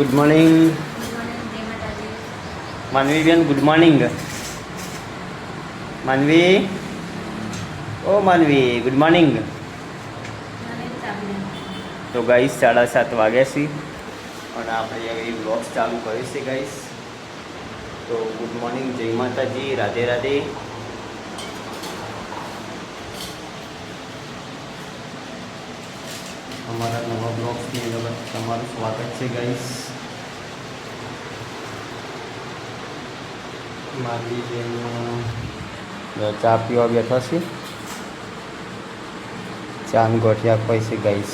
Good morning માનવી બેન. Good morning માનવી. ઓ માનવી, ગુડ મોર્નિંગ. તો ગાઈસ 7:30 વાગ્યા છે અને આપણે હવે બ્લોગ્સ ચાલુ કરીએ છીએ ગાઈસ. તો ગુડ મોર્નિંગ, જય માતાજી, રાધે રાધે. અમારા નવા બ્લોગ્સની અંદર તમારું સ્વાગત છે ગાઈસ. મારી બેન ચા પીવા બેઠા છે. ચા ને ગોઠિયા ખાય છે ગાઈસ.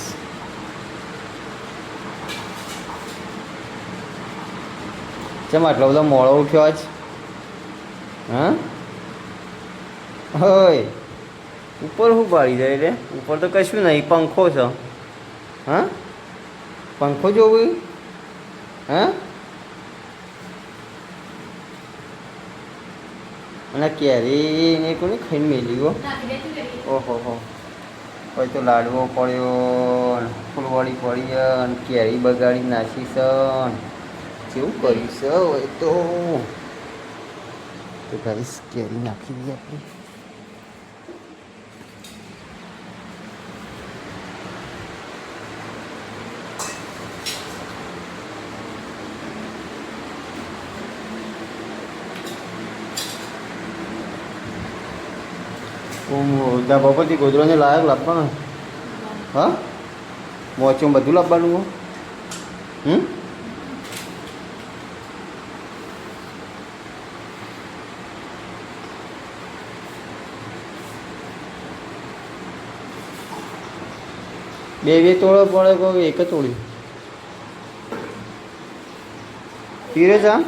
કેમ આટલો બધો મોડો ઉઠ્યો આજ? હા હોય ઉપર શું પાડી જાય રે? ઉપર તો કશું નહીં, પંખો છે. હા, પંખો જોવું? હા, અને કેરી ને કોને ખાઈને મેલી હો? ઓહો હો, કોઈ તો લાડવો પડ્યો, ફૂલવાળી પડી અને કેરી બગાડી નાખી છે. કેવું કર્યું છે હોય તો ગાઈસ, કેરી નાખી દઈએ આપણે. ધાબા પરથી ગોદરાને લાયક લાવવાનું. હા, મોચું બધું લાવવાનું. બે તોડો પડે કોઈ એક જ તોડી પીરે ચા.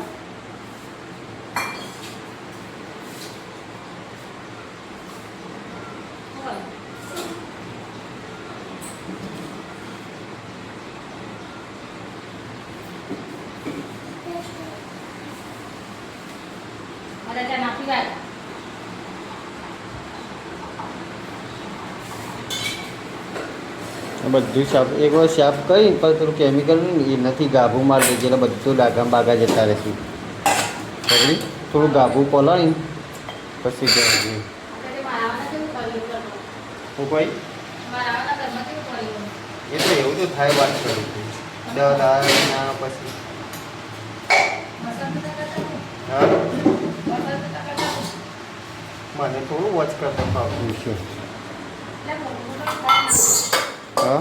બધું સાફ એક વાર સાફ કરી પણ થોડું કેમિકલ એ નથી ગાભું મારી દે એટલે બધું ડાઘા બાગા જતા રહેશે. થોડું ગાભું પલાળી પછી જવું. કોઈ એ તો એવું તો થાય. વાત કરું પછી હા, મને થોડું વોચ કરતા ફાવતું છે. હા,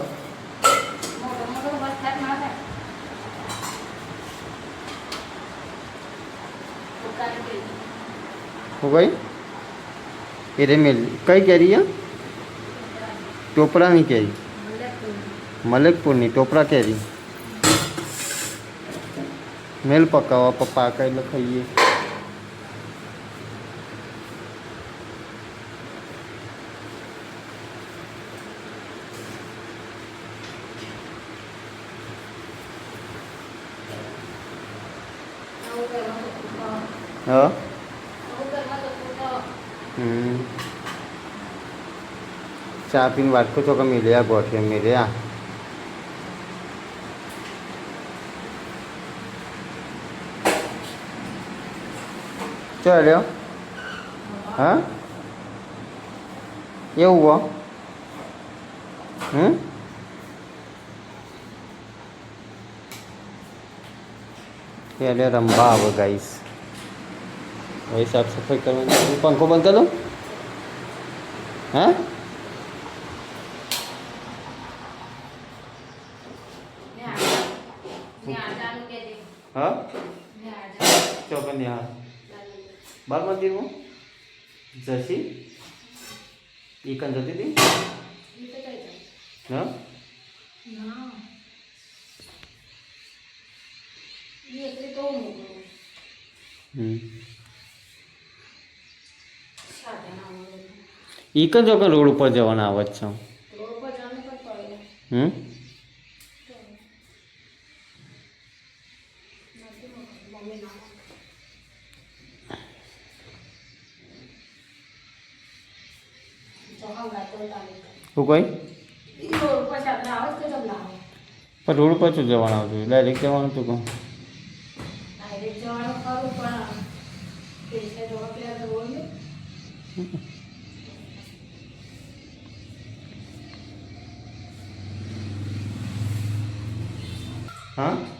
હું ભાઈ એ રે મેલ કઈ કેરી? ટોપરાની કેરી, મલેકપુરની ટોપરા કેરી. મેલ પકાવવા પપ્પા કઈ એટલે ખાઈએ. હા, ચા પીને વાટકો છો કે મિલ્યા ગોઠિયા મિલ્યા? ચાલ્યો. હા, એવું હો. એટલે રંભા આવે ગાઈસ. હવે સાફ સફાઈ કરવાની. પંખો બંધ કરી દઉં? હા, હા, ચોકન હા, બાર મંદિરમાં જશી એ કન જતી હતી. હા, ઈ કન ચોકન રોડ ઉપર જવાના આવત છે. શું કોઈ પણ રોડ પર શું જવાનું હતું ડાયરેક્ટ જવાનું હતું કહું હા